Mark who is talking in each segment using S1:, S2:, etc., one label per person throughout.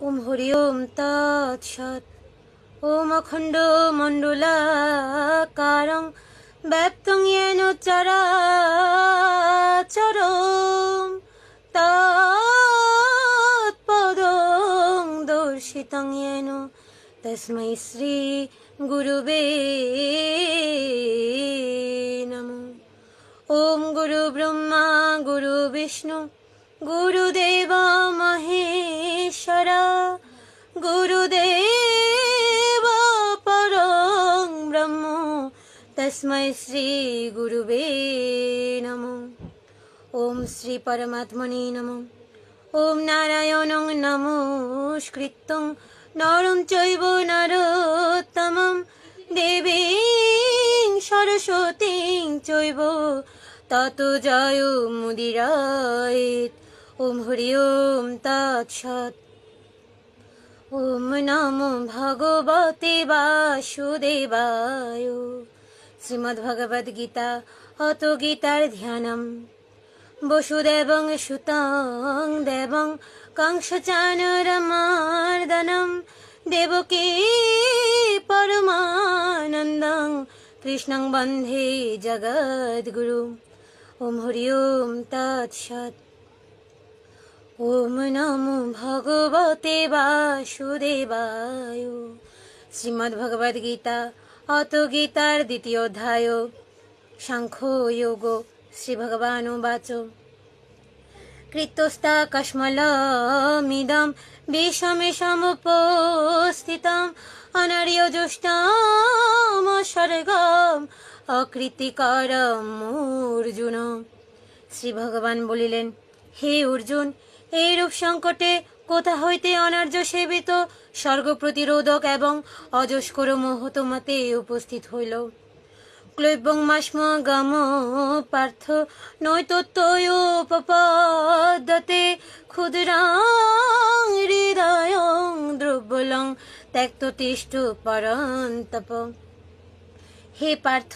S1: ওম হরি ওম তৎসৎ। ওম অখণ্ড মণ্ডলাকারং ব্যাপ্তং येन চরাচরম তৎপদং দর্শিতং येन তস্मै শ্রী গুরুবে নমঃ। ওম গুরু ব্রহ্মা গুরু বিষ্ণু গুরুদেব মহেশ্বরা গুরুদেব পরং ব্রহ্ম তস্मै শ্রী গুরুবে নমঃ। ওম শ্রী পরমাত্মনে নমঃ। ওম নারায়ণং নমস্কৃত্যং নরং চৈব নরোত্তমং দেবীং সরস্বতীং চৈব ততো জয়মুদীরয়েৎ। ওম হরি ওম তৎসৎ। ওম নমো ভগবতে বাসুদেবায়। শ্রীমদ্ভগবদ্ গীতা অত গীতার ধ্যানম। বসুদেবং সুতং দেবং কংসচানুরমর্দনম দেবকী পরমানন্দং কৃষ্ণং বন্দে জগদ্গুরু। ওম হরি ওম তৎসৎ। ওম নমো ভগবতে বাসুদেবায়। শ্রীমদ্ভগবদ্ গীতা অত গীতার দ্বিতীয় অধ্যায় সাংখ্য যোগ। শ্রী ভগবানুবাচ কৃতস্তা কস্মলমিদং বিষমেষামুপস্থিতং অনার্যজুষ্টম স্বর্গম অকৃতিকরম অর্জুন। শ্রী ভগবান বলিলেন, হে অর্জুন, এইরূপ সংকটে কোথা হইতে অনার্য সেবিত স্বর্গ প্রতিরোধক এবং অজস্কর মোহ তোমাতে উপস্থিত হইল? ক্লৈবং মাস্ম গম পার্থ নৈতত্তয়োপপদ্যতে ক্ষুদ্রাং হৃদয়ং দুর্বলং ত্যক্ততিষ্ঠ পরন্তপ। হে পার্থ,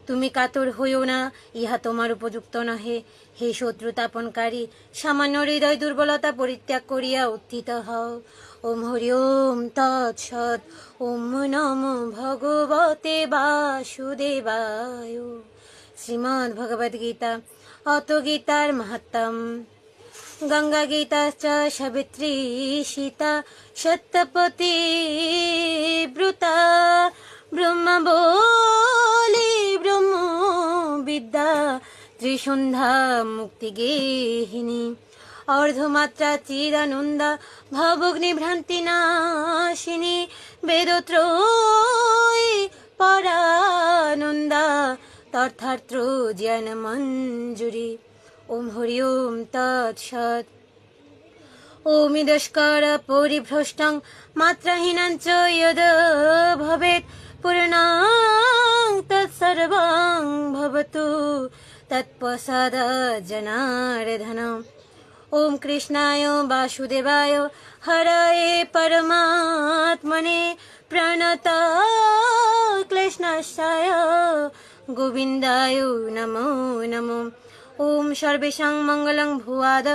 S1: তুমি কাতর হইও না, ইহা তোমার উপযুক্ত নহে। হে শত্রুতাপনকারী, সামান্য হৃদয় দুর্বলতা পরিত্যাগ করিয়া উত্থিত হও। ওম হরি ওম তৎসৎ। ওম নমো ভগবতে বাসুদেবায়। শ্রীমদ্ ভগবদ্ গীতা অত গীতার মাহাত্ম্যম। গঙ্গা গীতা চ সাবিত্রী সীতা সত্যপতি ব্রুতা ব্রহ্মা বলি ব্রহ্ম বিদ্যা ত্রিসন্ধ্যা মুক্তি গেহিনী অর্ধমাত্রা চিদানন্দা ভবগ্নি ভ্রান্তি নাশিনী বেদত্রয়ী পরানন্দা তথার্থ জ্ঞান মঞ্জুরি। ওম হরি ওম তৎসৎ। ওমিদস্কর পরিভ্রষ্টং মাত্রাহীনং চ যদ ভবেৎ পূর্ণং তৎসর্বং ভবতু তৎপ্রসাদ জনার্দন। ওম কৃষ্ণায় বাসুদেবায় হরয়ে পরমাত্মনে প্রণত ক্লেশনাশায় গোবিন্দায় নমো নমো। ওম সর্বেষাং মঙ্গলং ভুয়াদ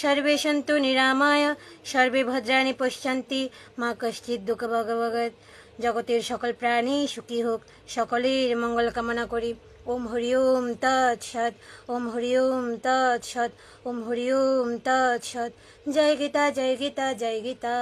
S1: সর্বে সন্তু নিরাময় সর্বে ভদ্রাণি পশ্যন্তি মা কশ্চিৎ দুঃখ ভগবৎ। জগতের সকল প্রাণী সুখী হোক, সকলের মঙ্গল কামনা করি। ওম হরি ওম তৎসৎ। ওম হরি ওম তৎসৎ। ওম হরি ওম তৎসৎ। জয় গীতা, জয় গীতা, জয় গীতা।